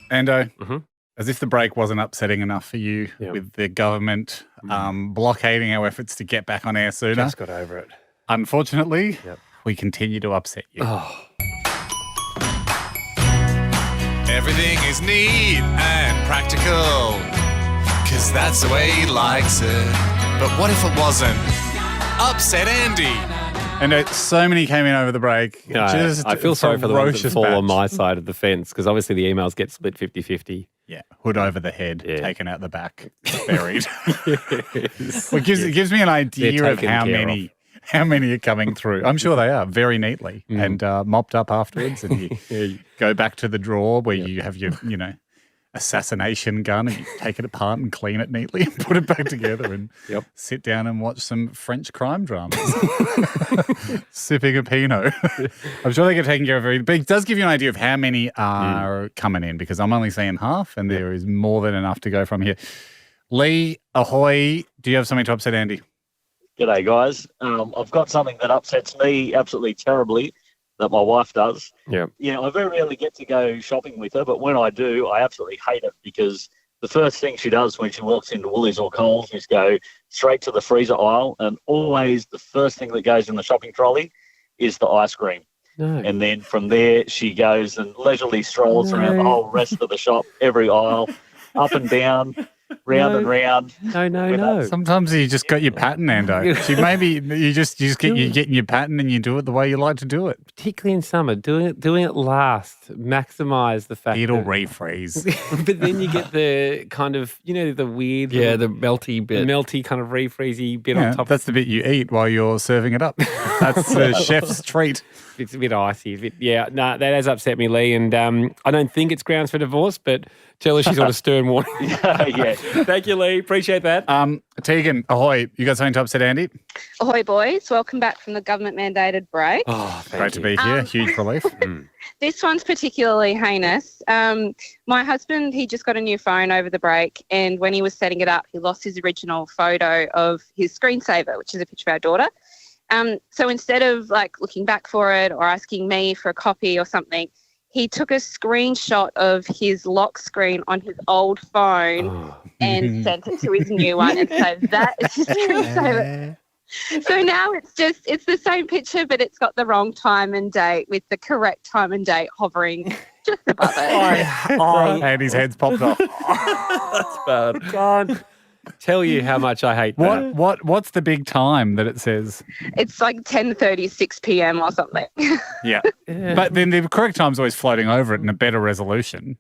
Ando, as if the break wasn't upsetting enough for you with the government blockading our efforts to get back on air sooner. Just got over it. Unfortunately, we continue to upset you. Oh. Everything is neat and practical, 'cause that's the way he likes it. But what if it wasn't? Upset Andy. And so many came in over the break. I feel sorry for the ones that fall on my batch. side of the fence, because obviously the emails get split 50-50. Yeah, hood over the head, taken out the back, buried. Yes. Well, it gives me an idea of taken how care many are coming through. I'm sure they are very neatly and mopped up afterwards. And you go back to the drawer where you have your, assassination gun, and you take it apart and clean it neatly and put it back together and sit down and watch some French crime dramas, sipping a Pinot. I'm sure they get taken care of very, but it does give you an idea of how many are coming in, because I'm only seeing half and there is more than enough to go from here. Lee, ahoy. Do you have something to upset Andy? G'day, guys. I've got something that upsets me absolutely terribly that my wife does. Yeah. I very rarely get to go shopping with her, but when I do, I absolutely hate it, because the first thing she does when she walks into Woolies or Coles is go straight to the freezer aisle, and always the first thing that goes in the shopping trolley is the ice cream. No. And then from there, she goes and leisurely strolls around the whole rest of the shop, every aisle, up and down, round and round. No. Sometimes you just got your pattern, Ando. You just getting your pattern and you do it the way you like to do it. Particularly in summer, doing it last, maximise the fact It'll that... refreeze. But then you get the kind of, the weird... Yeah, the melty bit. Melty kind of refreezy bit on top. That's the bit you eat while you're serving it up. That's the chef's treat. It's a bit icy. That has upset me, Lee, and I don't think it's grounds for divorce, but tell her she's on a stern warning. Yeah. Thank you, Lee. Appreciate that. Tegan, ahoy. You got something to upset Andy? Ahoy, boys. Welcome back from the government-mandated break. Oh, Great to be here. Huge relief. This one's particularly heinous. My husband, he just got a new phone over the break, and when he was setting it up, he lost his original photo of his screensaver, which is a picture of our daughter. So instead of looking back for it or asking me for a copy or something, he took a screenshot of his lock screen on his old phone and sent it to his new one and said, that is his screensaver. So now it's the same picture, but it's got the wrong time and date with the correct time and date hovering just above it. And his head's popped off. That's bad. God. Tell you how much I hate that. What's the big time that it says? It's 10:36 p.m. or something. Yeah. But then the correct time's always floating over it in a better resolution.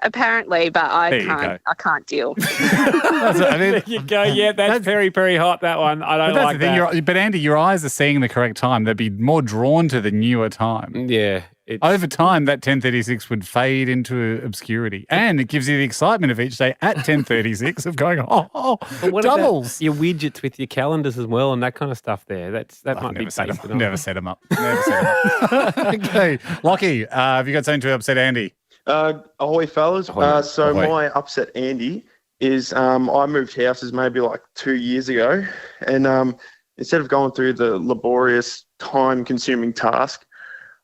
Apparently, but I can't deal. There you go. Yeah, that's very, very hot, that one. I don't like that. But Andy, your eyes are seeing the correct time. They'd be more drawn to the newer time. Yeah. Over time, that 10:36 would fade into obscurity. And it gives you the excitement of each day at 10:36 of going, doubles. Your widgets with your calendars as well and that kind of stuff there. That might be based on. Never set them up. Okay. Lockie, have you got something to upset Andy? Ahoy, fellas. Ahoy. My upset Andy is I moved houses maybe 2 years ago, and instead of going through the laborious, time-consuming task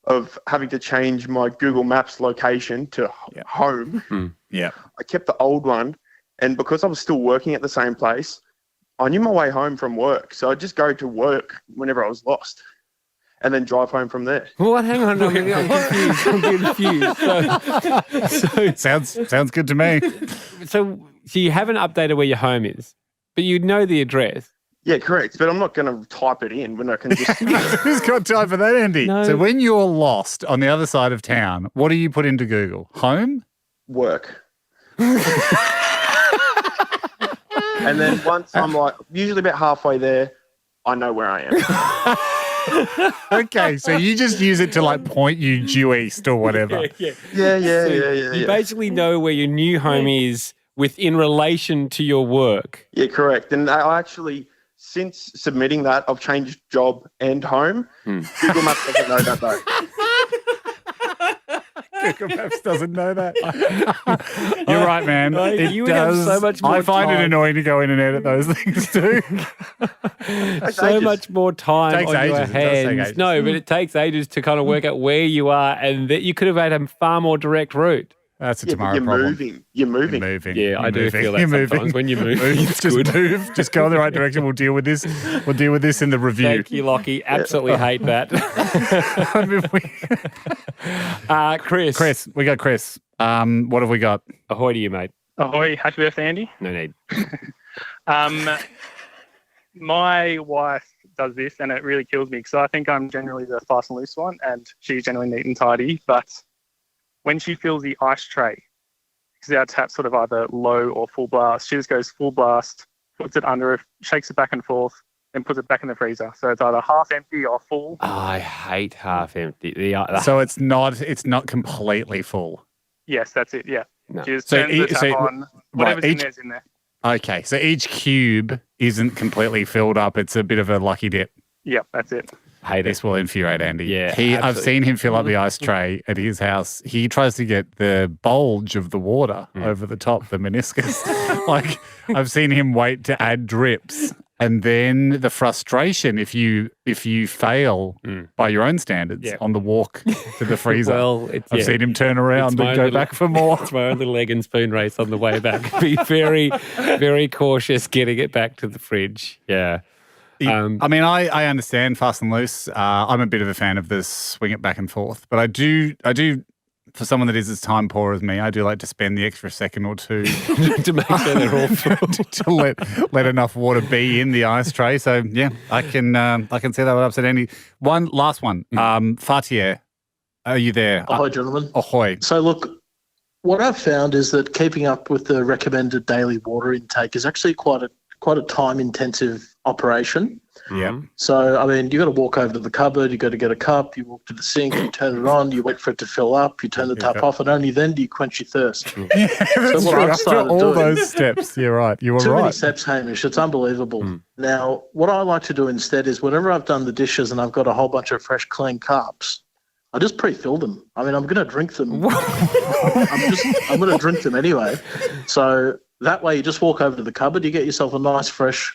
of having to change my Google Maps location to home, I kept the old one, and because I was still working at the same place, I knew my way home from work, so I'd just go to work whenever I was lost. And then drive home from there. What? Hang on, I'm confused. So sounds good to me. So you haven't updated where your home is, but you know the address. Yeah, correct. But I'm not going to type it in when I can just... Who's got time for that, Andy? No. So when you're lost on the other side of town, what do you put into Google? Home? Work. And then once I'm usually about halfway there, I know where I am. Okay, so you just use it to point you due east or whatever. Yeah. You basically know where your new home is in relation to your work. Yeah, correct. And I actually, since submitting that, I've changed job and home. Google Maps doesn't know that though. Google Maps doesn't know that. You're right, man. You would have so much more I find time. it annoying to go in and edit those things too. So much more time on your hands. No, ages. but it takes ages to kind of work out where you are, and that you could have had a far more direct route. That's a Yeah, but tomorrow you're problem. moving. You're moving. You're moving. Yeah, You're I do moving. feel that You're sometimes moving. when you move. It's Just good. move. Just go in the right direction. We'll deal with this. We'll deal with this in the review. Thank you, Lockie. Absolutely hate that. I mean, Chris. We got Chris. What have we got? Ahoy to you, mate. Ahoy, happy birthday, Andy. No need. My wife does this and it really kills me because I think I'm generally the fast and loose one and she's generally neat and tidy. But when she fills the ice tray, because our tap's sort of either low or full blast, she just goes full blast, puts it under it, shakes it back and forth, and puts it back in the freezer. So it's either half empty or full. I hate half empty. So it's not completely full. Yes, that's it. Yeah. No. She just So turns the tap on. Whatever's in there's in there. Okay, so each cube isn't completely filled up. It's a bit of a lucky dip. Yep, that's it. hate This it. will infuriate Andy. Yeah, I've absolutely. seen him fill up the ice tray at his house. He tries to get the bulge of the water over the top, the meniscus. Like I've seen him wait to add drips, and then the frustration if you fail by your own standards Yeah. on the walk to the freezer. Well, I've seen him turn around my and go little- back for more. It's my own little egg and spoon race on the way back. Be very, very cautious getting it back to the fridge. Yeah. I mean, I understand fast and loose. I'm a bit of a fan of this swing it back and forth, but I do. For someone that is as time poor as me, I do like to spend the extra second or two to make sure they're all full. to let enough water be in the ice tray. So yeah, I can see that would upset Andy. One last one. Fatier, are you there? Ahoy, gentlemen. Ahoy. So look, what I've found is that keeping up with the recommended daily water intake is actually quite a time-intensive operation. Yeah. So, I mean, you got to walk over to the cupboard, you got to get a cup, you walk to the sink, you turn it on, you wait for it to fill up, you turn the tap off, and only then do you quench your thirst. Yeah, that's what true. I've After started all doing- those steps, you're right. You were Too many right. steps, Hamish. It's unbelievable. Now, what I like to do instead is whenever I've done the dishes and I've got a whole bunch of fresh, clean cups, I just pre-fill them. I mean, I'm going to drink them. I'm going to drink them anyway. So that way you just walk over to the cupboard, you get yourself a nice, fresh,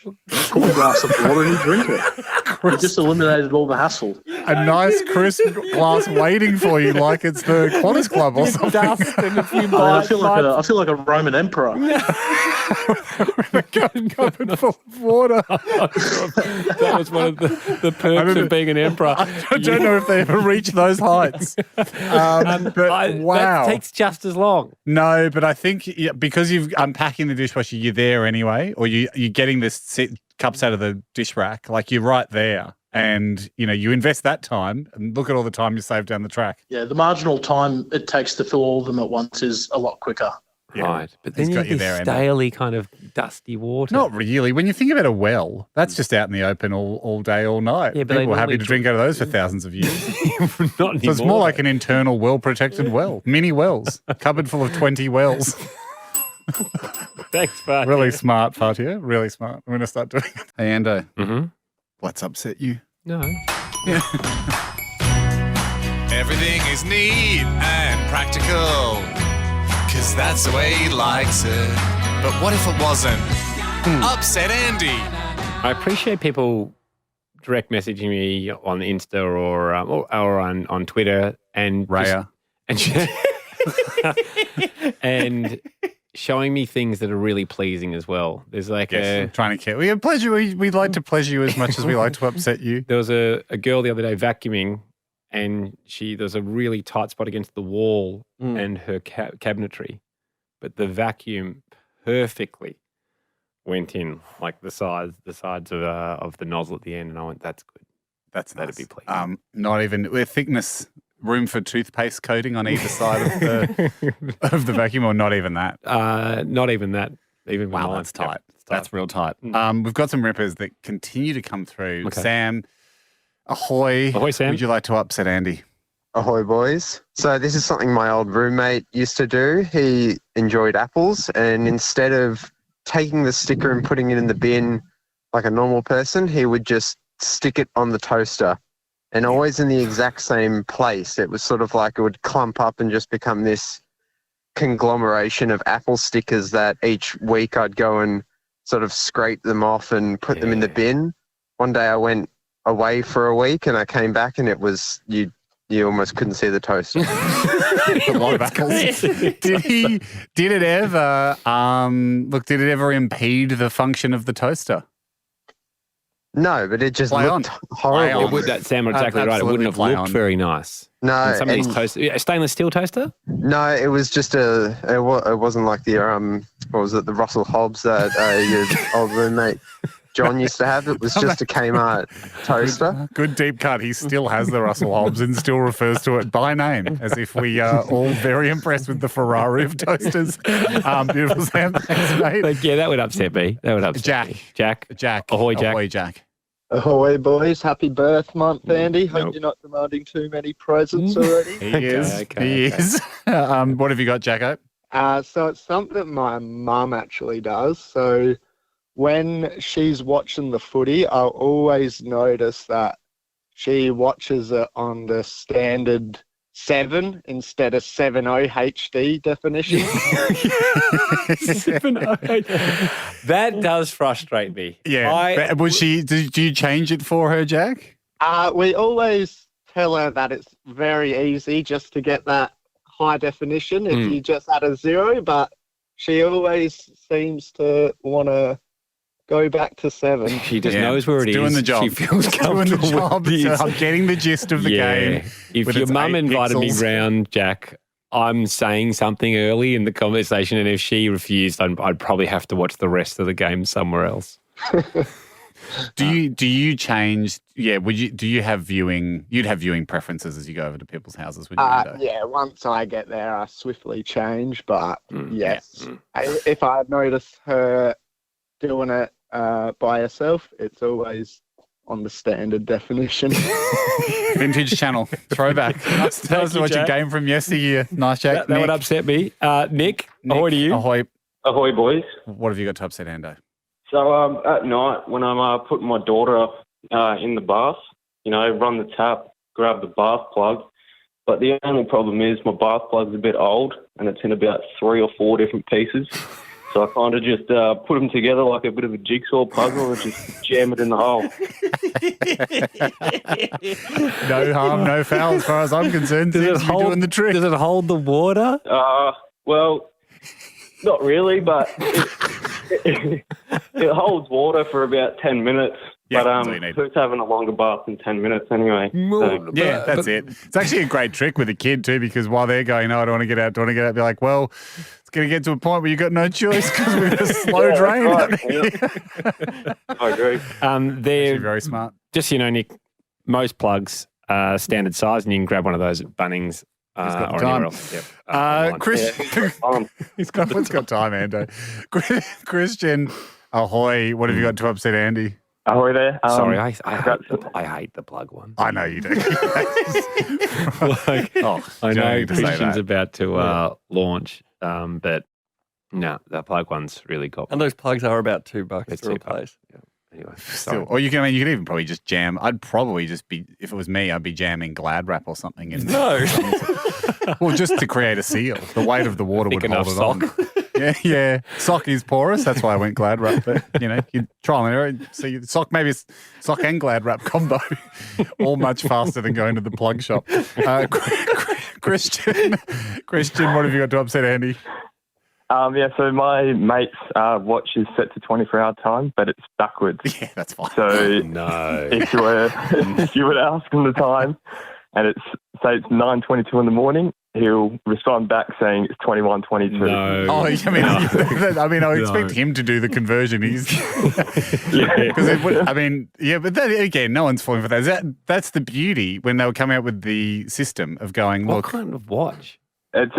cool glass of water and you drink it. You just eliminated all the hassle. A nice crisp glass waiting for you, like it's the Qantas Club or something. Dust and a few I mean, bites. I feel like a Roman emperor. Cupboard full of water. That was one of the perks of being an emperor. I don't know if they ever reach those heights. But wow. That takes just as long. No, but I think because you've unpacking the dishwasher, you're there anyway, or you're getting the cups out of the dish rack, like you're right there. And, you invest that time and look at all the time you save down the track. Yeah, the marginal time it takes to fill all of them at once is a lot quicker. Yeah. Right. But He's then you got get you this there, Andy. staley kind of dusty water. Not really. When you think about a well, that's just out in the open all day, all night. Yeah, but they People are happy normally to drink out of those for thousands of years. Not anymore. So it's more like an internal well-protected well. Mini wells. A cupboard full of 20 wells. Thanks, Bart. Really smart, Fatia. Really smart. I'm going to start doing it. Hey, Ando. Mhm. What's upset you? No. Everything is neat and practical, 'cause that's the way he likes it. But what if it wasn't? Upset Andy. I appreciate people direct messaging me on Insta or on Twitter and Raya. and showing me things that are really pleasing as well. There's like Trying to care. We have pleasure. We'd like to pleasure you as much as we like to upset you. there was a girl the other day vacuuming, and there's a really tight spot against the wall and her cabinetry, but the vacuum perfectly went in, like the sides of the nozzle at the end, and I went, "That's good." That'd That'd be pleasing. Not even with thickness, room for toothpaste coating on either side of the vacuum, or not even that. Not even that. Even Wow, mine. that's tight. Yeah, it's That's real tight. We've got some rippers that continue to come through. Okay. Sam, ahoy! Ahoy, Sam. Would you like to upset Andy? Ahoy, boys. So this is something my old roommate used to do. He enjoyed apples, and instead of taking the sticker and putting it in the bin like a normal person, he would just stick it on the toaster, and always in the exact same place. It was sort of like it would clump up and just become this conglomeration of apple stickers that each week I'd go and sort of scrape them off and put them in the bin. One day I went away for a week and I came back and it was, you you almost couldn't see the toaster. A lot of apples. Did it ever impede the function of the toaster? No, but it just Play looked on. horrible. That Sam exactly right. It Absolutely wouldn't have play looked on. very nice. No, And some of these and- toasters, a stainless steel toaster? No, it was just it wasn't like the what was it, the Russell Hobbs that your old roommate John used to have. It was just a Kmart toaster. Good deep cut. He still has the Russell Hobbs and still refers to it by name, as if we are all very impressed with the Ferrari of toasters. Beautiful, Sam. Thanks, mate. But yeah, that would upset me. That would upset me. Jack. Ahoy, Jack. Ahoy, Jack. Ahoy, boys. Happy birth month, Andy. Hope Nope. you're not demanding too many presents already. He is. What have you got, Jacko? So it's something my mum actually does. So when she's watching the footy, I'll always notice that she watches it on the standard 7 instead of 7.0 HD definition. 708. That does frustrate me. Yeah. Did you change it for her, Jack? We always tell her that it's very easy just to get that high definition if you just add a 0, but she always seems to want to go back to 7. She just knows where it is. Doing the job. She feels doing the comfortable job. with this. I'm getting the gist of the game. If with your its mum 8 invited pixels. me round, Jack, I'm saying something early in the conversation, and if she refused, I'd probably have to watch the rest of the game somewhere else. Do you change? Yeah. Do you have viewing? You'd have viewing preferences as you go over to people's houses, would you? Ando? Yeah, once I get there, I swiftly change. But yes, if I notice her doing it by herself, it's always on the standard definition. Vintage channel throwback. Tell us what your game from yesteryear. Nice, Jack. That would upset me. Nick, ahoy to you. Ahoy. Ahoy, boys. What have you got to upset Ando? So at night when I'm putting my daughter in the bath, run the tap, grab the bath plug. But the only problem is my bath plug's a bit old and it's in about 3 or 4 different pieces. So I kind of just put them together like a bit of a jigsaw puzzle and just jam it in the hole. No harm, no foul as far as I'm concerned. Seems to be doing the trick. Does it hold the water? Well, not really, but it holds water for about 10 minutes. Yeah, But that's all you need. who's having a longer bath than 10 minutes anyway? So, Yeah, that's it. It's actually a great trick with a kid too, because while they're going, no, I don't want to get out, they're like, well, it's going to get to a point where you've got no choice because we've got a slow drain. right, I agree. They're They're very smart. just Nick. Most plugs are standard size, and you can grab one of those at Bunnings He's got the or time. anywhere else. Yep. Online. Chris, he's got time, Ando. Christian, ahoy! What have you got to upset Andy? Ahoy there. Sorry, I hate the plug one. I know you do. I don't know need to say Christian's that. about to launch, but no, the plug one's really got. And those plugs are about $2 It's to $2. replace. Yeah. Anyway, Still, or you can even probably just jam. I'd probably just be, if it was me, I'd be jamming Glad Wrap or something. No. Well, just to create a seal. The weight of the water Thick would hold enough it on. Yeah. Sock is porous. That's why I went Glad Wrap. But, you trial and error. So sock, maybe it's sock and Glad Wrap combo. All much faster than going to the plug shop. Christian, what have you got to upset Andy? So my mate's watch is set to 24-hour time, but it's backwards. Yeah, that's fine. So no. if you were to ask him the time, and it's 9:22 in the morning, he'll respond back saying it's 21:22. No. Oh, I expect him to do the conversion. He's because but then again, no one's falling for that. That's the beauty when they were coming up with the system of going. What Look, kind of watch? It's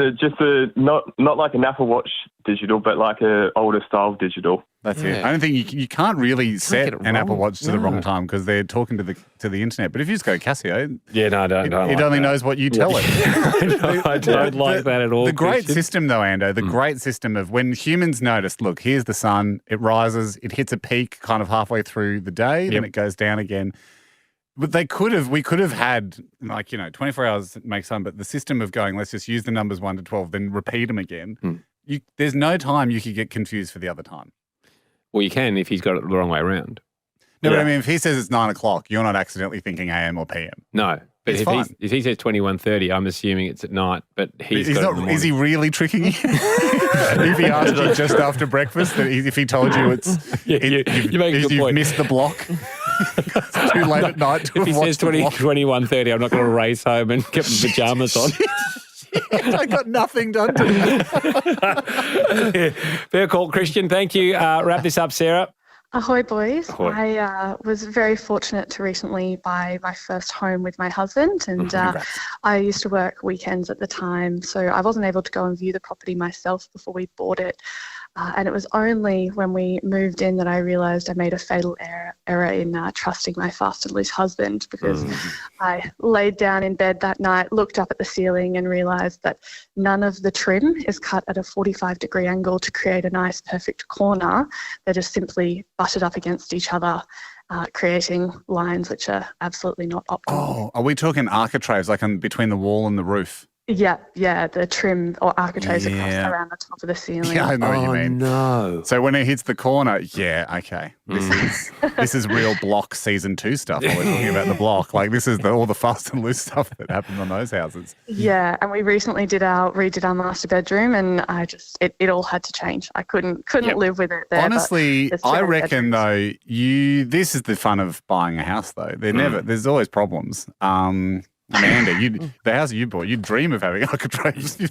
not like an Apple Watch digital, but like a older style digital. that's it. I don't think you can't really set get it an Apple wrong. Watch to the wrong No. time because they're talking to the internet. But if you just go Casio, Yeah, no, I don't. it only knows what you tell it. I don't like that at all. The great Christian. system, though, Ando, the great system of when humans notice, look, here's the sun, it rises, it hits a peak kind of halfway through the day, then it goes down again. But we could have had 24 hours makes sun, but the system of going, let's just use the numbers 1 to 12, then repeat them again. There's no time you could get confused for the other time. Well, you can if he's got it the wrong way around. No, but I mean, if he says it's 9 o'clock, you're not accidentally thinking AM or PM. No, But It's fine. if he says 21:30, I'm assuming it's at night. But he's got it in the morning. Is he really tricking you? If he asked you just after breakfast, if he told you you make a good you've point. missed the block, it's too late at night to If he have says watched the block. 21:30, I'm not going to race home and get my pajamas on. I got nothing done today. Fair call, Christian. Thank you. Wrap this up, Sarah. Ahoy, boys. Ahoy. I was very fortunate to recently buy my first home with my husband, and I used to work weekends at the time, so I wasn't able to go and view the property myself before we bought it. And it was only when we moved in that I realised I made a fatal error in trusting my fast and loose husband, because I laid down in bed that night, looked up at the ceiling and realised that none of the trim is cut at a 45-degree angle to create a nice perfect corner. They're just simply butted up against each other, creating lines which are absolutely not optimal. Oh, are we talking architraves, like between the wall and the roof? Yeah, the trim or architraves across around the top of the ceiling. Yeah, I know what you mean. No. So when it hits the corner, okay. This is real Block season 2 stuff. We're talking about the Block. Like this is all the fast and loose stuff that happens on those houses. Yeah, and we recently redid our master bedroom, and it all had to change. I couldn't live with it there. Honestly, I reckon though, this is the fun of buying a house though. There's always problems. Amanda, the house you bought, you dream of having architraves. I've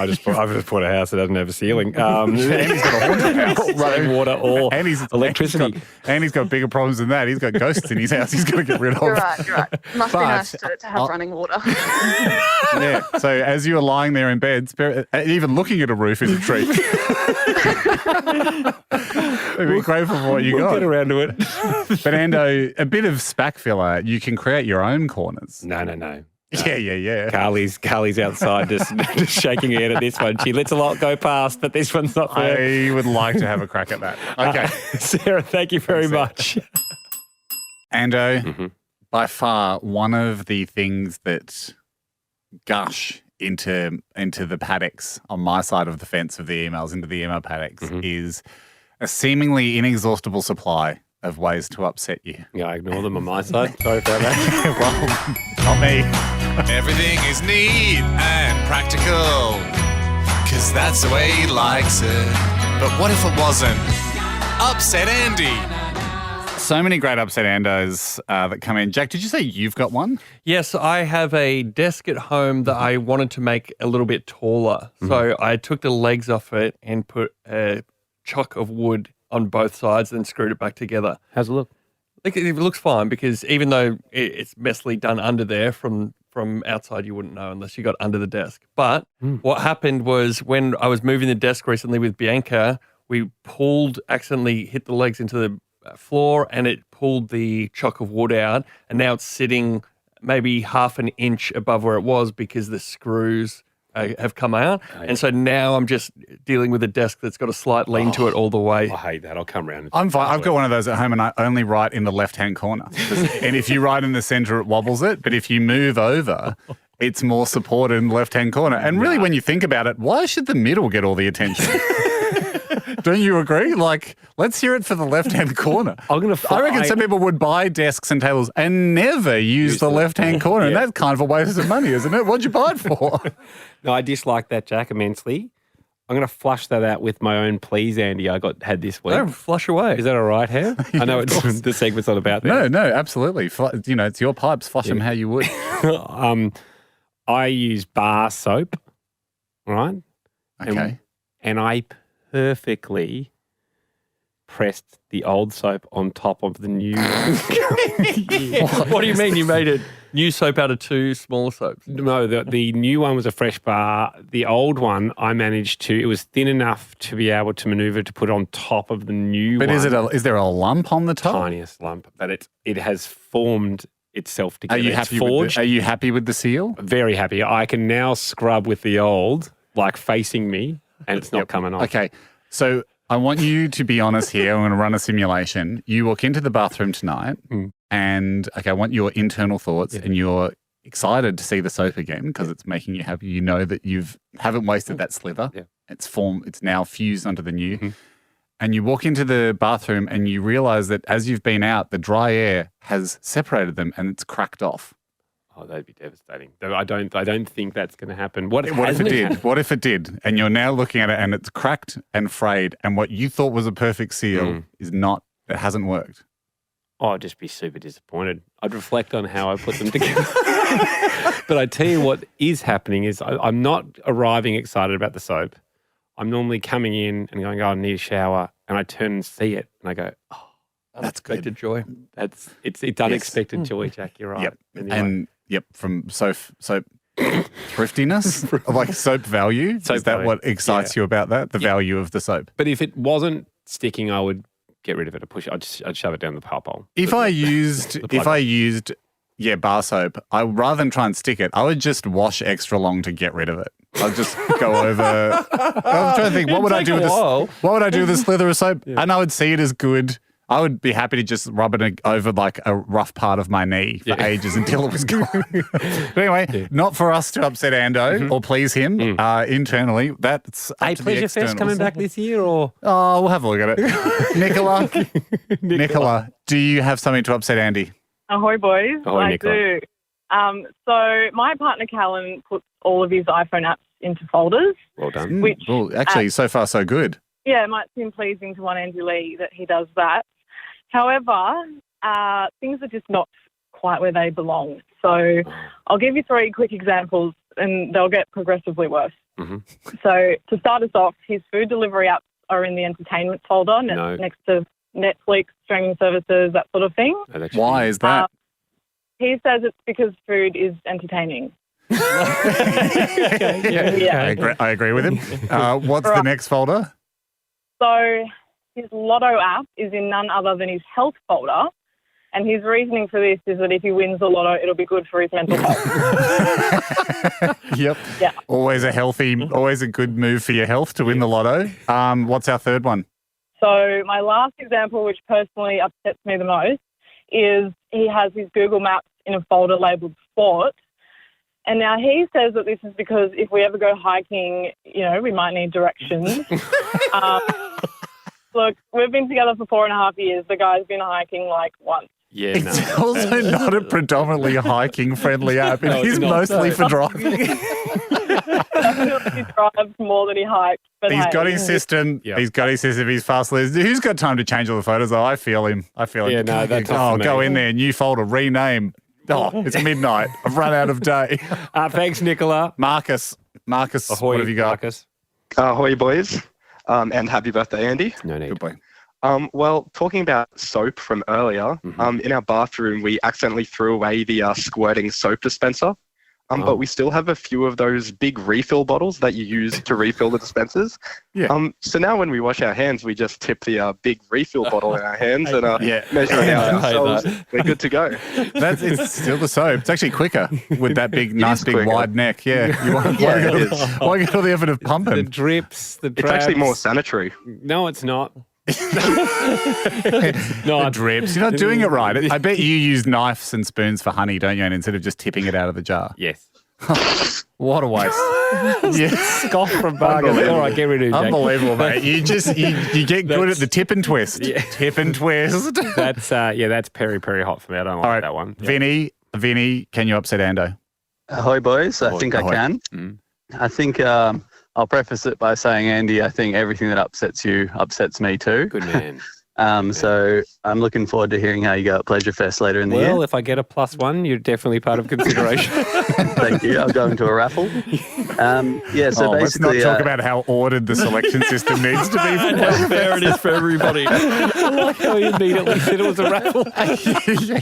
just bought a house that doesn't have a ceiling. Andy's got a haunted house. Running water or electricity. Andy's got bigger problems than that. He's got ghosts in his house he's got to get rid of. You're right. Must be nice to have running water. Yeah, so as you are lying there in bed, even looking at a roof is a treat. Be grateful for what you got. We'll get around to it. But Ando, a bit of spack filler, you can create your own corners. No. Yeah. Carly's outside just shaking her head at this one. She lets a lot go past, but this one's not fair. I would like to have a crack at that. Okay. Sarah, thank you very much. Ando, by far one of the things that gush into the paddocks on my side of the fence of the emails, into the email paddocks, is a seemingly inexhaustible supply of ways to upset you. Yeah, I ignore them on my side. Sorry about that. Well, not me. Everything is neat and practical, 'cause that's the way he likes it. But what if it wasn't? Upset Andy. So many great upset Andos that come in. Jack, did you say you've got one? Yes, I have a desk at home that I wanted to make a little bit taller. So I took the legs off it and put a chock of wood on both sides, then screwed it back together. How's it look? It looks fine, because even though it's messily done under there, from outside you wouldn't know unless you got under the desk. But what happened was, when I was moving the desk recently with Bianca, we accidentally hit the legs into the floor, and it pulled the chock of wood out, and now it's sitting maybe half an inch above where it was because the screws have come out. And so now I'm just dealing with a desk that's got a slight lean to it all the way. I hate that. I'll come round. I'm fine. I've got one of those at home, and I only write in the left-hand corner. And if you write in the centre, it wobbles it. But if you move over, it's more supported in the left-hand corner. And really, when you think about it, why should the middle get all the attention? Don't you agree? Like, let's hear it for the left-hand corner. I reckon some people would buy desks and tables and never use the left-hand corner. And that's kind of a waste of money, isn't it? What'd you buy it for? No, I dislike that, Jack, immensely. I'm going to flush that out with my own please, Andy, had this week. No, flush away. Is that all right, Hal? I know the segment's not about that. No, absolutely. It's your pipes. Flush them how you would. I use bar soap, right? Okay. And I perfectly pressed the old soap on top of the new. What do you mean you made a new soap out of two smaller soaps? No, the new one was a fresh bar. The old one, I managed to, it was thin enough to be able to maneuver to put on top of the new one. But is there a lump on the top? Tiniest lump, but it has formed itself together. Are you happy with the seal? Very happy. I can now scrub with the old, like facing me, and it's not coming off. Okay, so I want you to be honest here. I'm going to run a simulation. You walk into the bathroom tonight, and I want your internal thoughts, and you're excited to see the soap again because it's making you happy. You know that you haven't wasted that slither. Yeah. It's now fused onto the new. And you walk into the bathroom and you realise that as you've been out, the dry air has separated them and it's cracked off. Oh, that'd be devastating. Though I don't think that's going to happen. What if it did? What if it did? And you're now looking at it and it's cracked and frayed, and what you thought was a perfect seal is not. It hasn't worked. Oh, I'd just be super disappointed. I'd reflect on how I put them together. But I tell you what is happening is I'm not arriving excited about the soap. I'm normally coming in and going, I need a shower, and I turn and see it, and I go, oh, that's good. Joy. It's unexpected joy, Jack. You're right. Yep. Anyway. From soap thriftiness, like soap value. Soap is that value. what excites you about that? The value of the soap. But if it wasn't sticking, I would get rid of it. I'd shove it down the pop hole. If I used bar soap, rather than try and stick it, I would just wash extra long to get rid of it. I'll just go over. I'm trying to think, what would I do with this? What would I do with this slither of soap? Yeah. And I would see it as good. I would be happy to just rub it over like a rough part of my knee for ages until it was gone. But anyway, not for us to upset Ando or please him internally. That's up to the Pleasure Fest coming back this year, or we'll have a look at it. Nicola, do you have something to upset Andy? Ahoy, boys! Ahoy, Nicola. do. So my partner Callan puts all of his iPhone apps into folders. Well done. Which, actually, so far so good. Yeah, it might seem pleasing to one Andy Lee that he does that. However, things are just not quite where they belong. So I'll give you 3 quick examples and they'll get progressively worse. Mm-hmm. So to start us off, his food delivery apps are in the entertainment folder next to Netflix, streaming services, that sort of thing. Why is that? He says it's because food is entertaining. I agree with him. What's the next folder? So his Lotto app is in none other than his health folder. And his reasoning for this is that if he wins the Lotto, it'll be good for his mental health. Yep. Yeah. Always a good move for your health to win the Lotto. What's our third one? So my last example, which personally upsets me the most, is he has his Google Maps in a folder labelled sport. And now he says that this is because if we ever go hiking, we might need directions. Look, we've been together for 4.5 years. The guy's been hiking like once. Yeah, it's also not a predominantly hiking-friendly app. It is mostly for driving. He drives more than he hikes. But He's got his system. Yep. He's got his system. He's fast. Who's got time to change all the photos? Oh, I feel him. Yeah, no, that's go in there. New folder. Rename. Oh, it's midnight. I've run out of day. Thanks, Nicola. Marcus, ahoy, what have you got? Marcus. Ahoy, boys. And happy birthday, Andy. No need. Good boy. Well, talking about soap from earlier, in our bathroom, we accidentally threw away the squirting soap dispenser. But we still have a few of those big refill bottles that you use to refill the dispensers. Yeah. So now when we wash our hands, we just tip the big refill bottle in our hands and measure it out ourselves. We're good to go. It's still the soap. It's actually quicker with that nice big wide neck. Yeah. You won't get all the effort of pumping. The drips, the It's actually more sanitary. No, it's not. The drips. You're not doing it right. I bet you use knives and spoons for honey, don't you? And instead of just tipping it out of the jar. Yes. What a waste. Scoff from Bargain. All right, get rid of it, Jack. Unbelievable, mate. You get good at the tip and twist. Yeah. Tip and twist. That's Perry hot for me. I don't like that one. Vinny, can you upset Ando? Ahoy, boys. I think I can. I think I'll preface it by saying, Andy, I think everything that upsets you upsets me too. Good man. So I'm looking forward to hearing how you go at Pleasure Fest later in the year. Well, if I get a +1, you're definitely part of consideration. Thank you. I'll go into a raffle. So let's not basically... talk about how ordered the selection system needs to be. And how fair it is for everybody. I like how you immediately said it was a raffle.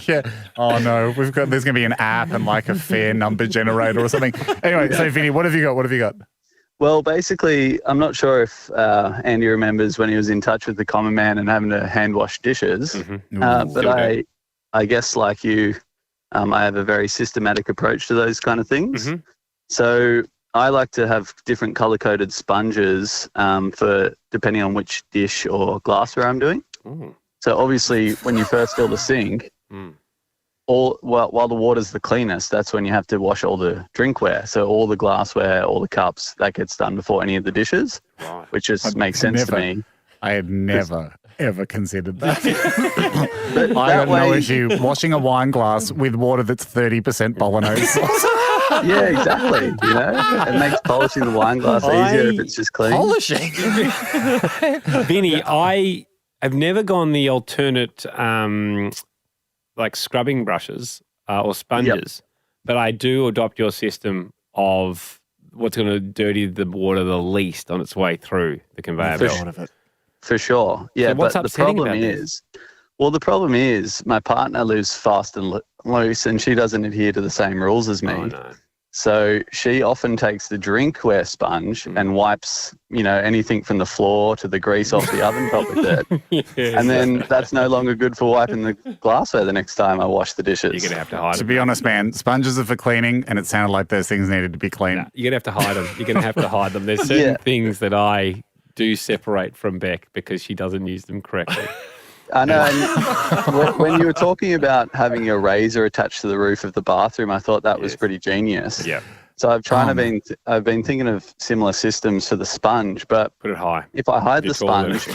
Yeah. Oh, no. There's going to be an app and like a fair number generator or something. Anyway, so Vinny, what have you got? Well, basically, I'm not sure if Andy remembers when he was in touch with the common man and having to hand wash dishes. But I guess like you, I have a very systematic approach to those kind of things. So I like to have different color-coded sponges for depending on which dish or glassware I'm doing. So obviously, when you first fill the sink, while the water's the cleanest, that's when you have to wash all the drinkware. So all the glassware, all the cups, that gets done before any of the dishes, which just makes sense to me. I had never ever considered that. But I that got no way- issue washing a wine glass with water that's 30% bolognese sauce. Yeah, exactly. You know, it makes polishing the wine glass easier if it's just clean. Polishing. Vinny, I have never gone the alternate, like scrubbing brushes or sponges, but I do adopt your system of what's going to dirty the water the least on its way through the conveyor belt. For sure. Yeah, So what's but the upsetting problem about this? is, well, the problem is my partner lives fast and loose, and she doesn't adhere to the same rules as me. Oh, no. So she often takes the drinkware sponge and wipes, you know, anything from the floor to the grease off the oven top with it. And then that's no longer good for wiping the glassware the next time I wash the dishes. You're going to have to hide To them. be honest, man, sponges are for cleaning, and it sounded like those things needed to be cleaned. You're going to have to hide them. You're going to have to hide them. There's certain things that I do separate from Beck because she doesn't use them correctly. I know. And when you were talking about having a razor attached to the roof of the bathroom, I thought that was pretty genius. Yeah. So I've been thinking of similar systems for the sponge, but put it high. If I hide the sponge,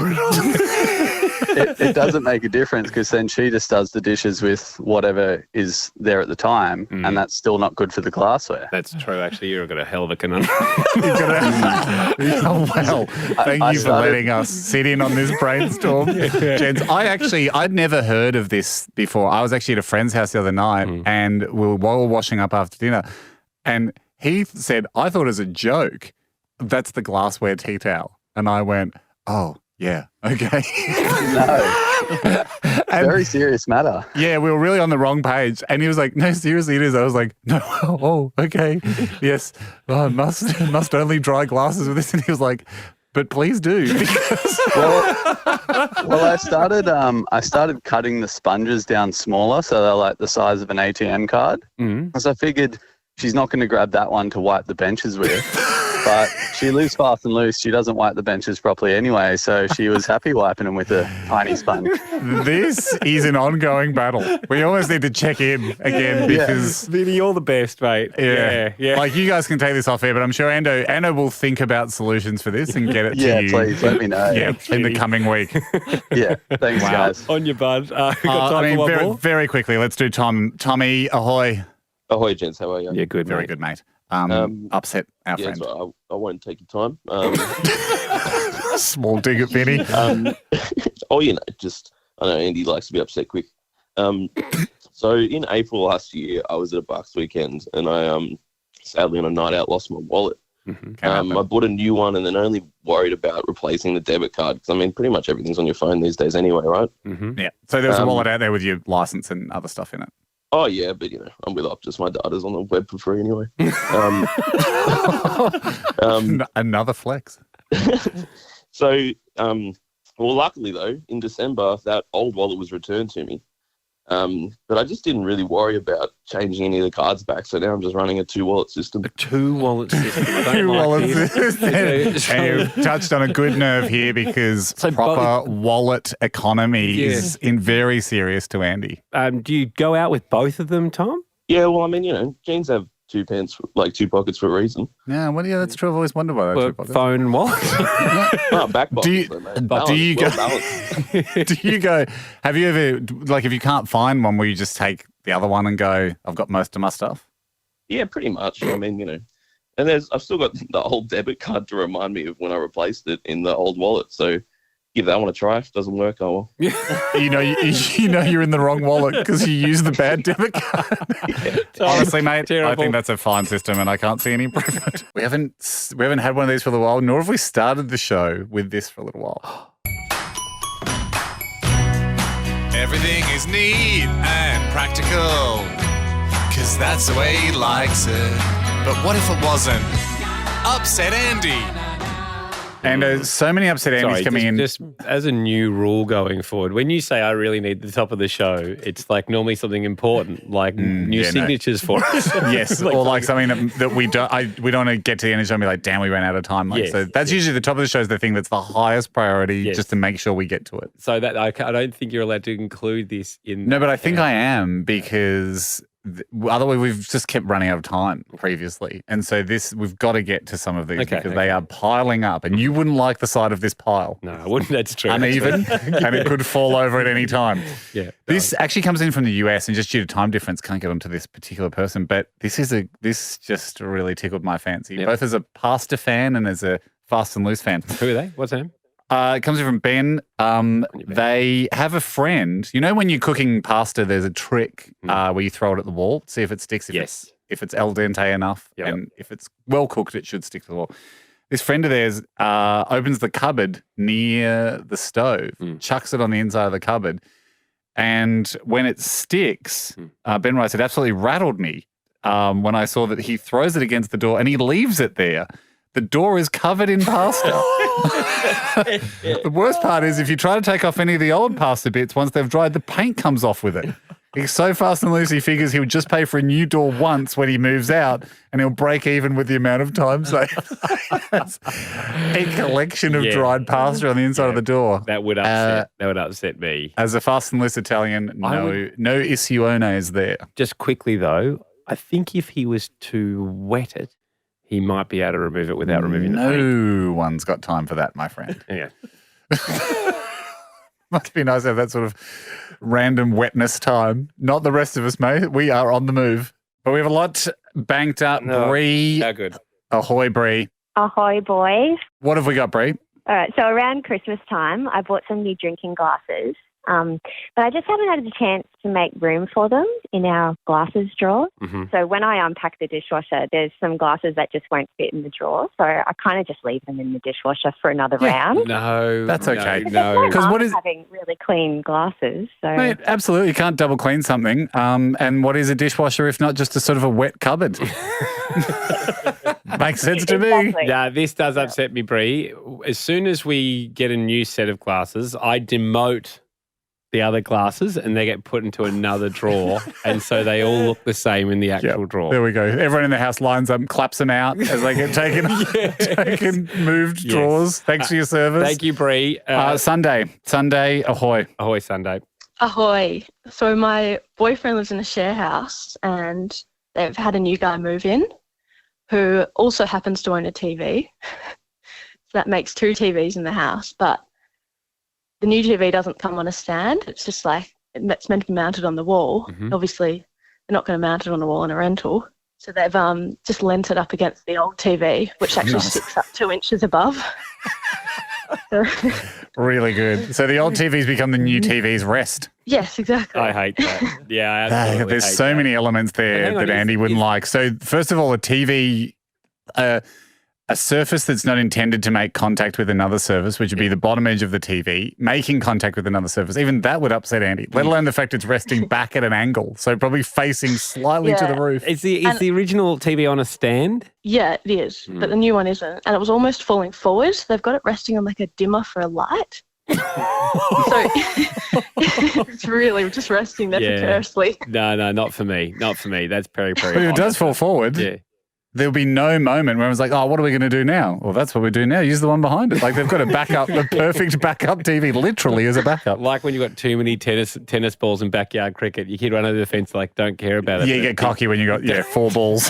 it doesn't make a difference because then she just does the dishes with whatever is there at the time, and that's still not good for the glassware. That's true. Actually, you've got a hell of a conundrum. Oh, well, thank you for letting us sit in on this brainstorm. Gents, I'd never heard of this before. I was actually at a friend's house the other night and while we were washing up after dinner, and he said, I thought as a joke, that's the glassware tea towel. And I went, oh, yeah, okay. No. Very serious matter. Yeah, we were really on the wrong page. And he was like, no, seriously, it is. I was like, no, oh, okay. Yes, I must only dry glasses with this. And he was like, but please do. Because Well, I started cutting the sponges down smaller, so they're like the size of an ATM card. Mm-hmm. So I figured she's not going to grab that one to wipe the benches with. But she lives fast and loose. She doesn't wipe the benches properly anyway, so she was happy wiping them with a tiny sponge. this is an ongoing battle. We always need to check in again because... Vinny, you're the best, mate. Yeah. Like, you guys can take this off air, but I'm sure Ando will think about solutions for this and get it to you. Yeah, please, let me know. Yeah, in the coming week. Yeah, thanks, guys. On your bud. We got time for one more? very quickly, let's do Tommy, ahoy. Ahoy, gents. How are you? Yeah, good, Very good, mate. Upset our friend. So I won't take your time. Small dig at Vinny. I know Andy likes to be upset quick. So in April last year, I was at a Bucks weekend, and I sadly on a night out lost my wallet. I bought a new one, and then only worried about replacing the debit card because I mean, pretty much everything's on your phone these days anyway, right? Yeah. So there's a wallet out there with your license and other stuff in it. Oh yeah, but you know, I'm with Optus. My data's on the web for free anyway. Another flex. So, well, luckily though, in December, that old wallet was returned to me. But I just didn't really worry about changing any of the cards back. So now I'm just running a 2-wallet system. A 2-wallet system. I don't Two-wallet like this. system. And you've touched on a good nerve here because proper wallet economy is very serious to Andy. Do you go out with both of them, Tom? Yeah, well, I mean, you know, jeans have 2 pants, like 2 pockets for a reason. Yeah, that's true. I've always wondered why that's 2 pockets. Phone and wallet. Back Do you go, have you ever, like, if you can't find one, will you just take the other one and go, I've got most of my stuff? Yeah, pretty much. I mean, you know, and I've still got the old debit card to remind me of when I replaced it in the old wallet. So give that one a try. If it doesn't work, oh well. you know you're in the wrong wallet because you use the bad debit card. Honestly, mate, I think that's a fine system and I can't see any improvement. We haven't had one of these for a little while, nor have we started the show with this for a little while. Everything is neat and practical, 'cause that's the way he likes it. But what if it wasn't? Upset Andy. And so many upset Andys coming in. Just as a new rule going forward, when you say I really need the top of the show, it's like normally something important, like new signatures for us. Yes, or like something that we don't want to get to the end of the show and be like, damn, we ran out of time. Like, so that's usually the top of the show is the thing that's the highest priority just to make sure we get to it. So that I don't think you're allowed to include this in. No, but I think I am because otherwise we've just kept running out of time previously. And so we've got to get to some of these because they are piling up. And you wouldn't like the sight of this pile. No, I wouldn't. That's true. Uneven, and it could fall over at any time. Yeah. This actually comes in from the US, and just due to time difference, can't get onto this particular person. But this just really tickled my fancy, both as a pasta fan and as a Fast and Loose fan. Who are they? What's their name? It comes in from Ben. They have a friend. You know, when you're cooking pasta, there's a trick where you throw it at the wall, see if it sticks. If it's al dente enough, and if it's well cooked, it should stick to the wall. This friend of theirs opens the cupboard near the stove, chucks it on the inside of the cupboard, and when it sticks, Ben writes, it absolutely rattled me when I saw that he throws it against the door and he leaves it there. The door is covered in pasta. The worst part is if you try to take off any of the old pasta bits, once they've dried, the paint comes off with it. He's so fast and loose, he figures he'll just pay for a new door once when he moves out and he'll break even with the amount of time saved. A collection of dried pasta on the inside of the door. That would upset me. As a fast and loose Italian, no isione is there. Just quickly, though, I think if he was to wet it, he might be able to remove it without removing the paint. No one's got time for that, my friend. Yeah. Must be nice to have that sort of random wetness time. Not the rest of us, mate. We are on the move. But we have a lot banked up. Bree. How good. Ahoy, Bree. Ahoy, boys. What have we got, Bree? All right, so around Christmas time, I bought some new drinking glasses. But I just haven't had a chance to make room for them in our glasses drawer. So when I unpack the dishwasher, there's some glasses that just won't fit in the drawer. So I kind of just leave them in the dishwasher for another round. No, that's okay. No, because what is having really clean glasses? So Mate, absolutely, you can't double clean something. And what is a dishwasher if not just a sort of a wet cupboard? Makes sense to me. Yeah, this does upset me, Bree. As soon as we get a new set of glasses, I demote the other glasses and they get put into another drawer, and so they all look the same in the actual drawer. There we go. Everyone in the house lines up, claps them out as they get taken, moved drawers. Thanks for your service. Thank you, Bree. Sunday, ahoy. Ahoy, Sunday. Ahoy. So my boyfriend lives in a share house and they've had a new guy move in who also happens to own a TV. So that makes 2 TVs in the house, but the new TV doesn't come on a stand. It's just like, it's meant to be mounted on the wall. Obviously, they're not going to mount it on the wall in a rental. So they've just lent it up against the old TV, which actually sticks up 2 inches above. Really good. So the old TV's become the new TV's rest. Yes, exactly. I hate that. Yeah, I absolutely There's hate so that. many elements there that Andy wouldn't like. So first of all, a TV, a surface that's not intended to make contact with another surface, which would be the bottom edge of the TV, making contact with another surface, even that would upset Andy, let alone the fact it's resting back at an angle, so probably facing slightly to the roof. Is the original TV on a stand? Yeah, it is, but the new one isn't. And it was almost falling forward. They've got it resting on like a dimmer for a light. So it's really just resting there precariously. No, not for me. Not for me. That's very, very But if it does fall forward, there'll be no moment where it's like, oh, what are we going to do now? Well, that's what we do now. Use the one behind it. Like they've got a backup, the perfect backup TV, literally as a backup. Like when you've got too many tennis balls in backyard cricket, you kid run over the fence like, don't care about it. Yeah, you get cocky when you got 4 balls.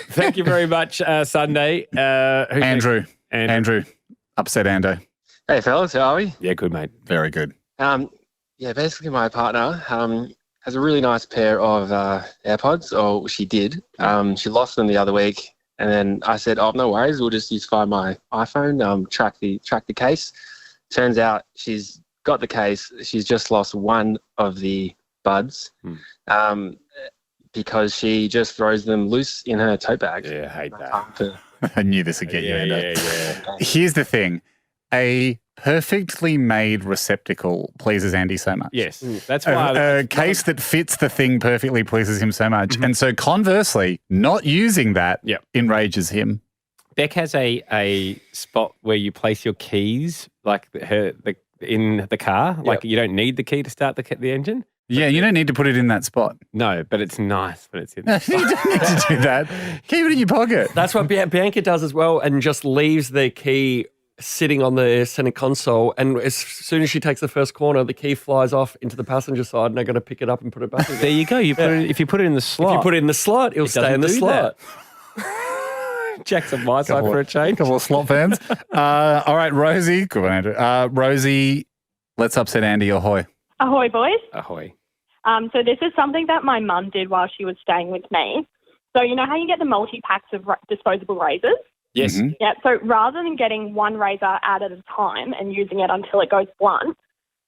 Thank you very much, Sunday. Andrew, upset Ando. Hey fellas, how are we? Yeah, good mate. Very good. Basically my partner has a really nice pair of AirPods, or she did. She lost them the other week, and then I said, "Oh, no worries. We'll just use my iPhone, track the case." Turns out she's got the case. She's just lost one of the buds because she just throws them loose in her tote bag. Yeah, I hate that. I knew this would get you, Ando. Here's the thing. A perfectly made receptacle pleases Andy so much. Yes, that's why a case that fits the thing perfectly pleases him so much, and so conversely, not using that enrages him. Beck has a spot where you place your keys, like in the car. Like you don't need the key to start the engine. Yeah, you don't need to put it in that spot. No, but it's nice when it's in there. You don't need to do that. Keep it in your pocket. That's what Bianca does as well, and just leaves the key sitting on the center console, and as soon as she takes the first corner, the key flies off into the passenger side, and I got to pick it up and put it back again. There you go. If you put it in the slot. If you put it in the slot, it'll stay in the slot. Jack's on my side for a change. Couple of slot fans. All right, Rosie. Good one, Andrew. Rosie, let's upset Andy. Ahoy. Ahoy, boys. Ahoy. So this is something that my mum did while she was staying with me. So you know how you get the multi-packs of disposable razors? Yes. Mm-hmm. Yeah, so rather than getting one razor out at a time and using it until it goes blunt,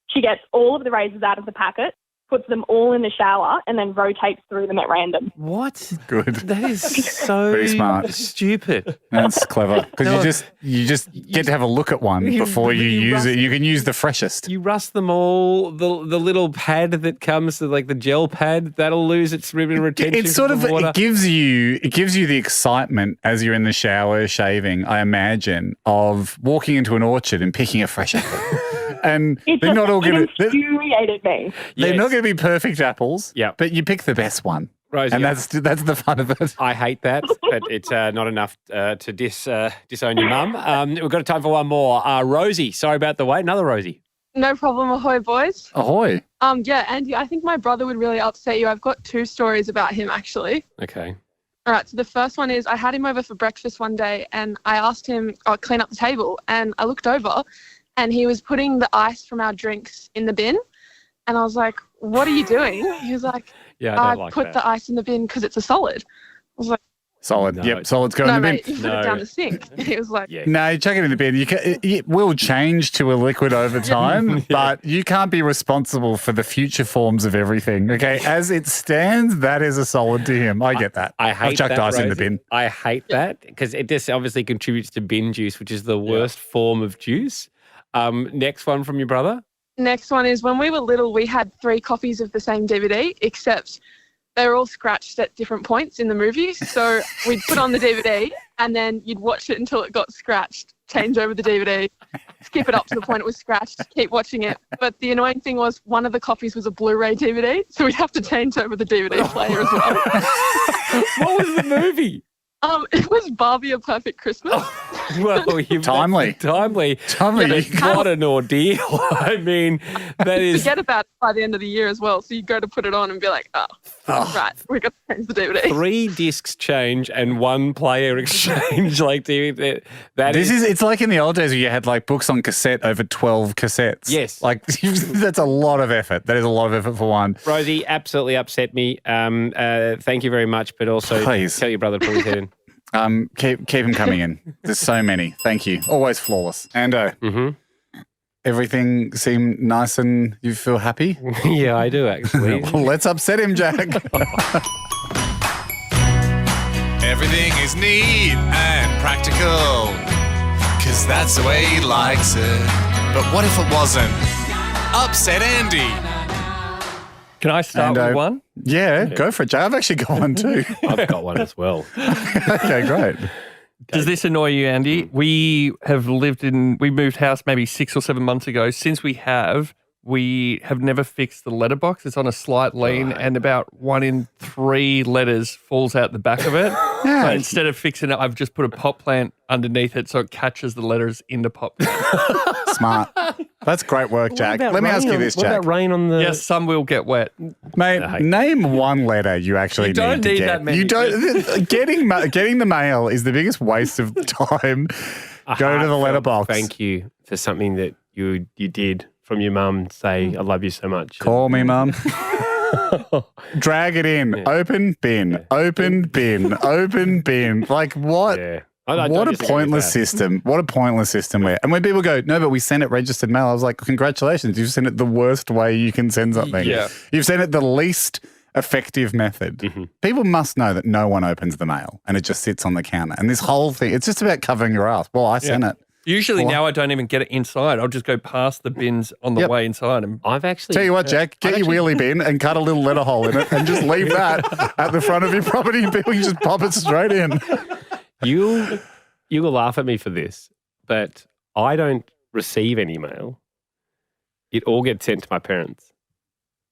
she gets all of the razors out of the packet, puts them all in the shower, and then rotates through them at random. What? Good. That is so Pretty smart. stupid. That's clever because you just get to have a look at one before you use it. You can use the freshest. You rust them all. The little pad that comes, like the gel pad, that'll lose its ribbon retention. It's sort of water. it gives you the excitement as you're in the shower shaving. I imagine of walking into an orchard and picking a fresh apple. And they're not all going to. Infuriated me. They're not going to be perfect apples. Yeah, but you pick the best one. Rosie, and that's the fun of it. I hate that, but it's not enough to disown your mum. We've got time for one more. Rosie, sorry about the wait. Another Rosie. No problem. Ahoy, boys. Ahoy. Yeah, Andy, I think my brother would really upset you. I've got 2 stories about him, actually. Okay. All right, so the first one is I had him over for breakfast one day and I asked him, clean up the table, and I looked over and he was putting the ice from our drinks in the bin. And I was like, what are you doing? He was like, yeah, I don't like put that. the ice in the bin because it's a solid. I was like, solid. No. Yep, solid's going no, in the bin. mate, you put it down the sink. He was like, No, you chuck it in the bin. It will change to a liquid over time, but you can't be responsible for the future forms of everything. Okay, as it stands, that is a solid to him. I get that. I hate I've chucked that, ice in the Rosie. bin. I hate that because it just obviously contributes to bin juice, which is the worst form of juice. Next one from your brother. next one is when we were little, we had 3 copies of the same DVD, except they were all scratched at different points in the movie. So we'd put on the DVD and then you'd watch it until it got scratched, change over the DVD, skip it up to the point it was scratched, keep watching it. But the annoying thing was one of the copies was a Blu-ray DVD, so we'd have to change over the DVD player as well. What was the movie? It was Barbie: A Perfect Christmas. Well, you've timely. Yeah, what an ordeal. I mean, that is. Forget about it by the end of the year as well. So you go to put it on and be like, right, we've got to change the DVD. 3 discs change and 1 player exchange. Like, it's like in the old days where you had like books on cassette over 12 cassettes. Yes. Like that's a lot of effort. That is a lot of effort for one. Rosie absolutely upset me. Thank you very much, but also Please. tell your brother to pull his head in. Keep him coming in. There's so many. Thank you. Always flawless. Ando, everything seem nice and you feel happy? Yeah, I do actually. Well, let's upset him, Jack. Everything is neat and practical, 'cause that's the way he likes it. But what if it wasn't? Upset Andy. Can I start with one? Yeah, go for it, Jack. I've actually got one too. I've got one as well. Okay, great. Does this annoy you, Andy? We moved house maybe 6 or 7 months ago. Since we have never fixed the letterbox. It's on a slight lean and about 1 in 3 letters falls out the back of it. Yeah. So instead of fixing it, I've just put a pot plant underneath it so it catches the letters in the pot plant. Smart. That's great work, Jack. Let me ask you this, What Jack. about rain on the... Yes, some will get wet. Mate, name one letter you actually You don't need to need get. that many. You don't. Getting the mail is the biggest waste of time. Go to the letterbox. Thank you for something that you did from your mum. Say, I love you so much. Call me, Mum. Drag it in. Yeah. Open bin. Yeah. Open bin. Open bin. Like what? Yeah. What a pointless system. What a pointless system. And when people go, no, but we sent it registered mail, I was like, congratulations. You've sent it the worst way you can send something. Yeah. You've sent it the least effective method. Mm-hmm. People must know that no one opens the mail and it just sits on the counter. And this whole thing, it's just about covering your ass. Well, I sent it. Usually now I don't even get it inside. I'll just go past the bins on the way inside. And I've actually... Tell you what, Jack, get your wheelie bin and cut a little letter hole in it and just leave that at the front of your property and people can just pop it straight in. You will laugh at me for this, but I don't receive any mail. It all gets sent to my parents.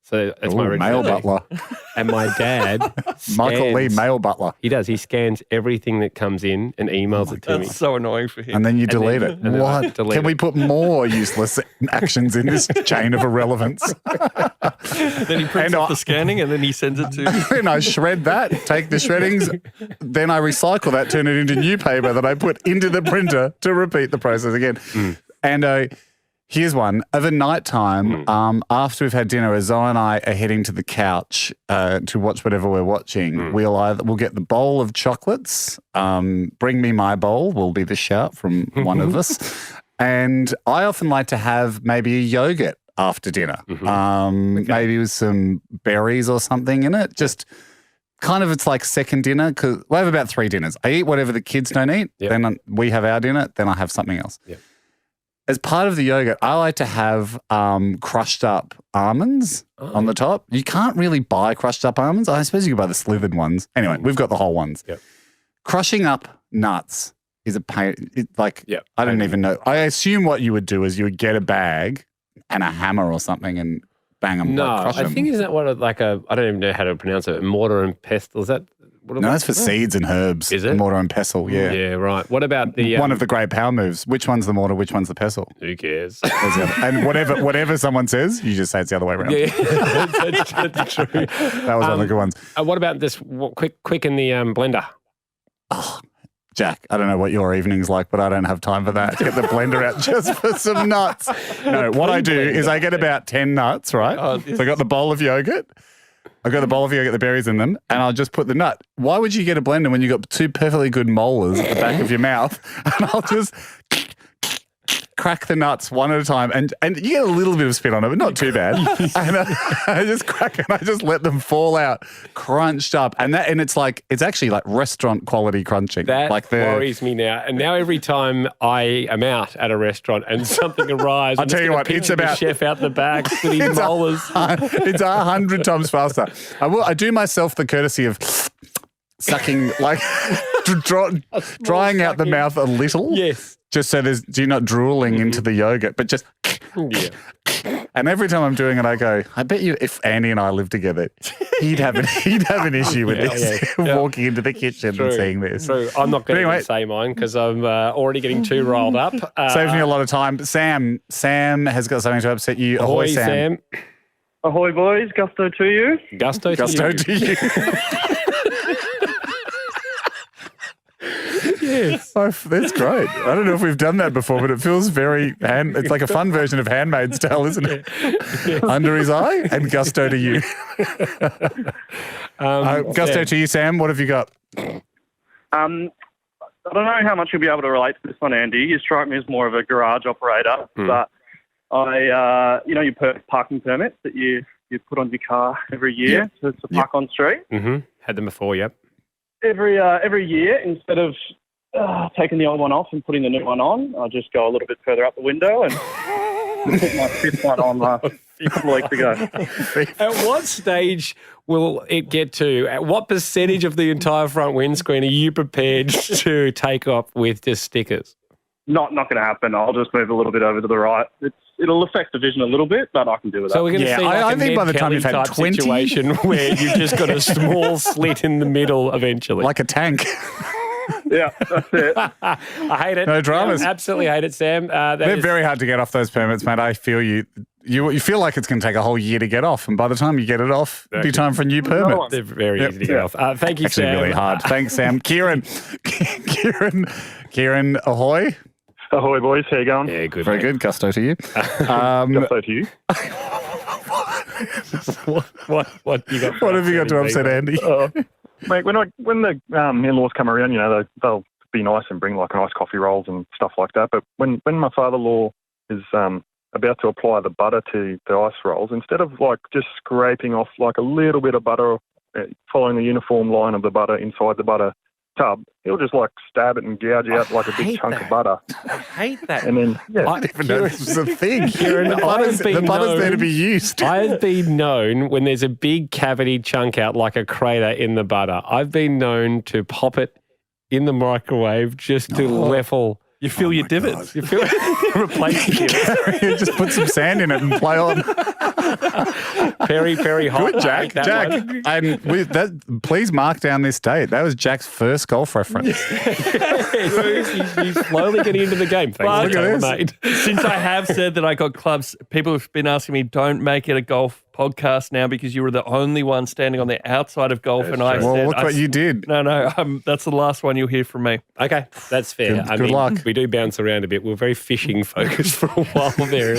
So that's my red mail flag. butler. And my dad, Michael Lee, scans- mail butler. He does. He scans everything that comes in and emails it to me. That's so annoying for him. And then you delete it. and then I What? delete Can we it. put more useless actions in this chain of irrelevance? Then he prints off the scanning and then he sends it to. And I shred that, take the shreddings, then I recycle that, turn it into new paper that I put into the printer to repeat the process again. And here's one. Over night time, after we've had dinner, as Zoe and I are heading to the couch to watch whatever we're watching, we'll get the bowl of chocolates. Bring me my bowl will be the shout from one of us. And I often like to have maybe a yogurt after dinner, maybe with some berries or something in it. Just kind of, it's like second dinner, because we have about 3 dinners. I eat whatever the kids don't eat, then we have our dinner, then I have something else. As part of the yogurt, I like to have crushed up almonds on the top. You can't really buy crushed up almonds. I suppose you can buy the slithered ones. Anyway, we've got the whole ones. Crushing up nuts is a pain. I don't even know. I assume what you would do is you would get a bag and a hammer or something and bang them. No, crush I them. think, isn't that what I don't even know how to pronounce it, mortar and pestle? Is that? No, that's for seeds and herbs. Is it? Mortar and pestle, yeah. Yeah, right. What about the... one of the great power moves. Which one's the mortar, which one's the pestle? Who cares? And whatever someone says, you just say it's the other way around. Yeah, that's true. That was one of the good ones. What about this quick in the blender? Jack, I don't know what your evening's like, but I don't have time for that. Get the blender out just for some nuts. No, what I do is I get about 10 nuts, right? So I got the bowl of yogurt. I've got the bowl of yogurt, the berries in them, and I'll just put the nut. Why would you get a blender when you've got 2 perfectly good molars at the back of your mouth? And I'll just crack the nuts one at a time, and you get a little bit of spit on it, but not too bad. And I just crack it, and I just let them fall out, crunched up, and it's actually like restaurant quality crunching. That like worries me now. And now every time I am out at a restaurant and something arrives, I'll tell you what, it's about the chef out the back with his molars. It's 100 times faster. I do myself the courtesy of sucking, like drying out the mouth a little. Yes. Just so you're not drooling into the yogurt, but just. And every time I'm doing it, I go, I bet you if Andy and I lived together, he'd have an issue with this, walking into the kitchen and seeing this. True. I'm not going to say mine because I'm already getting too rolled up. Saves me a lot of time. Sam has got something to upset you. Ahoy, Sam. Ahoy, boys. Gusto to you. Gusto to you. Yes. Oh, that's great. I don't know if we've done that before, but it feels very it's like a fun version of Handmaid's Tale, isn't it? Yes. Under his eye and gusto to you. Gusto to you, Sam. What have you got? I don't know how much you'll be able to relate to this one, Andy. You strike me as more of a garage operator, but your parking permits that you put on your car every year to park on street. Mm-hmm. Had them before, yep. Every year, instead of taking the old one off and putting the new one on, I just go a little bit further up the window and put my 5th one on a couple of weeks ago. At what stage will it get to? At what percentage of the entire front windscreen are you prepared to take off with just stickers? Not going to happen. I'll just move a little bit over to the right. It'll affect the vision a little bit, but I can do with that. So we're going to see I think by the time you've had 20 situation where you've just got a small slit in the middle eventually. Like a tank. Yeah, that's it. I hate it. No dramas. Absolutely hate it, Sam. They're very hard to get off those permits, mate. I feel you feel like it's going to take a whole year to get off, and by the time you get it off, it'll be time for a new permit. They're very easy to get off. Thank you, Actually, Sam. really hard. Thanks, Sam. Kieran, ahoy. Ahoy, boys. How you going? Yeah, good. Very good. Gusto to you. Gusto to you. What you got? What have you got to upset Andy? Mate, when the in-laws come around, they'll be nice and bring like nice coffee rolls and stuff like that. But when my father-in-law is about to apply the butter to the ice rolls, instead of like just scraping off like a little bit of butter, following the uniform line of the butter inside the butter tub, he'll just like stab it and gouge out like a big chunk of butter. I hate that. And then, I didn't even know this was a thing. Kieran, the butter's there to be used. I have been known when there's a big cavity chunk out like a crater in the butter, I've been known to pop it in the microwave just to level. You feel your divots. You feel replace the divots. Just put some sand in it and play on. Very, very hot. Good, Jack. That Jack, one. and please mark down this date. That was Jack's first golf reference. He's slowly getting into the game. Thanks, mate. Since I have said that I got clubs, people have been asking me, don't make it a golf podcast now because you were the only one standing on the outside of golf. And I said, look what you did. No, that's the last one you'll hear from me. Okay, that's fair. Good luck. We do bounce around a bit. We're very fishing focused for a while there.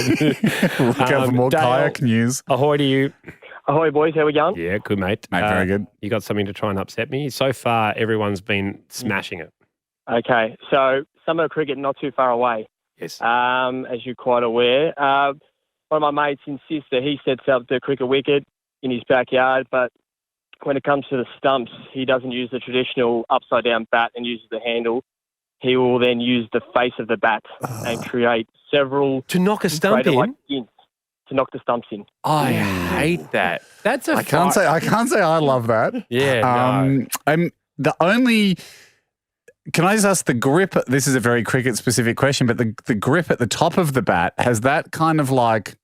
Look out for more Dale, kayak news. Ahoy to you. Ahoy, boys. How we going? Yeah, good, mate. Mate, very good. You got something to try and upset me? So far, everyone's been smashing it. Okay, so summer cricket not too far away. Yes. As you're quite aware. One of my mates insists that he sets up the cricket wicket in his backyard, but when it comes to the stumps, he doesn't use the traditional upside-down bat and uses the handle. He will then use the face of the bat and create several... To knock a stump in? To knock the stumps in. I hate that. That's a I can't say I love that. Yeah, I'm the only... Can I just ask the grip? This is a very cricket-specific question, but the grip at the top of the bat, has that kind of like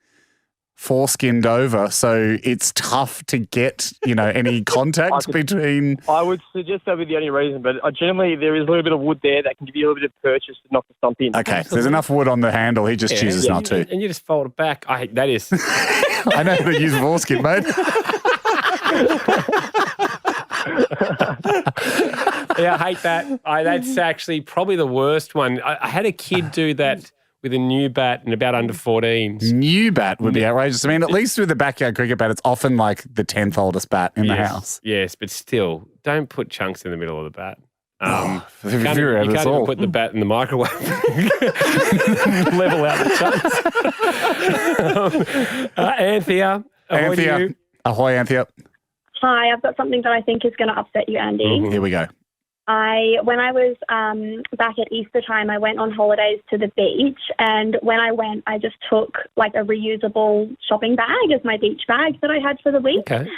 foreskinned over, so it's tough to get, any contact between... I would suggest that would be the only reason, but generally there is a little bit of wood there that can give you a little bit of purchase to knock the stump in. Okay, so there's enough wood on the handle. He just chooses not to. And you just fold it back. I hate that is... I know how to use foreskin, mate. Yeah, I hate that. That's actually probably the worst one. I had a kid do that with a new bat and about under 14s. New bat would be outrageous. I mean, at least with the backyard cricket bat, it's often like the 10th oldest bat in the house. Yes, but still, don't put chunks in the middle of the bat. You you're can't out of even all. put the bat in the microwave. Level out the chunks. Anthea, ahoy to you. Ahoy, Anthea. Hi, I've got something that I think is going to upset you, Andy. Here we go. When I was back at Easter time, I went on holidays to the beach, and when I went, I just took like a reusable shopping bag as my beach bag that I had for the week. Okay.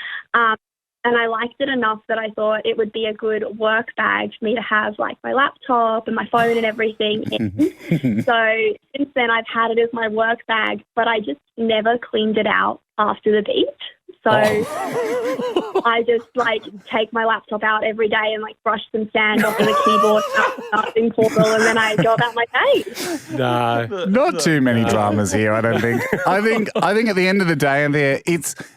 And I liked it enough that I thought it would be a good work bag for me to have like my laptop and my phone and everything in. So since then, I've had it as my work bag, but I just never cleaned it out after the beach. So I just like take my laptop out every day and like brush some sand off of the keyboard, nothing portal, and then I go about my day. No, not too many dramas here. I don't think. I think at the end of the day, and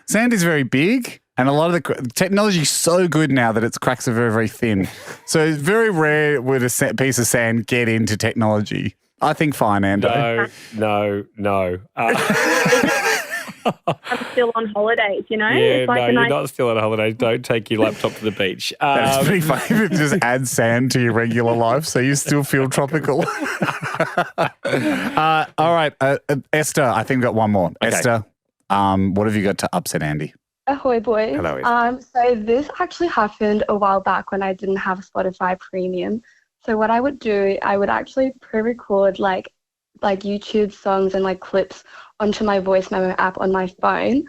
sand is very big, and a lot of the technology is so good now that its cracks are very, very thin. So it's very rare would a piece of sand get into technology. I think fine, Ando. No. I'm still on holidays, Yeah, It's like you're not still on holidays. Don't take your laptop to the beach. That's pretty funny if it just adds sand to your regular life so you still feel tropical. All right, Esther, I think we've got one more. Okay. Esther, what have you got to upset Andy? Ahoy, boys. Hello. So this actually happened a while back when I didn't have Spotify Premium. So what I would do, I would actually pre-record like YouTube songs and like clips onto my voice memo app on my phone.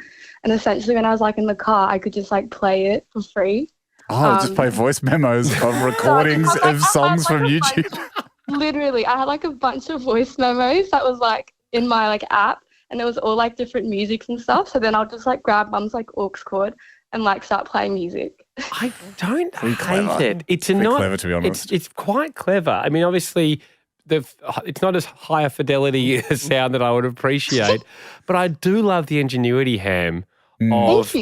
And essentially when I was like in the car, I could just like play it for free. Just play voice memos of recordings of songs from YouTube. Literally, I had like a bunch of voice memos that was like in my like app, and it was all like different musics and stuff. So then I'll just like grab mum's like aux cord and like start playing music. I don't hate it. It's clever, to be honest. It's quite clever. I mean, obviously, it's not as high a fidelity a sound that I would appreciate, but I do love the ingenuity, Ham, of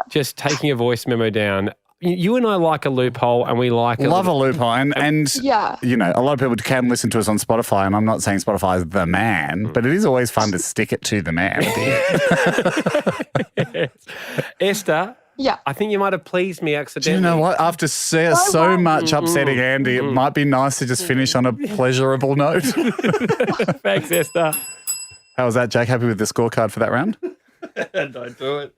just taking a voice memo down. You and I like a loophole, and we like a loophole, and yeah, a lot of people can listen to us on Spotify, and I'm not saying Spotify is the man, but it is always fun to stick it to the man. Esther. Yeah. I think you might have pleased me accidentally. Do you know what? After so much upsetting Andy, it might be nice to just finish on a pleasurable note. Thanks, Esther. How was that, Jake? Happy with the scorecard for that round? Don't do it.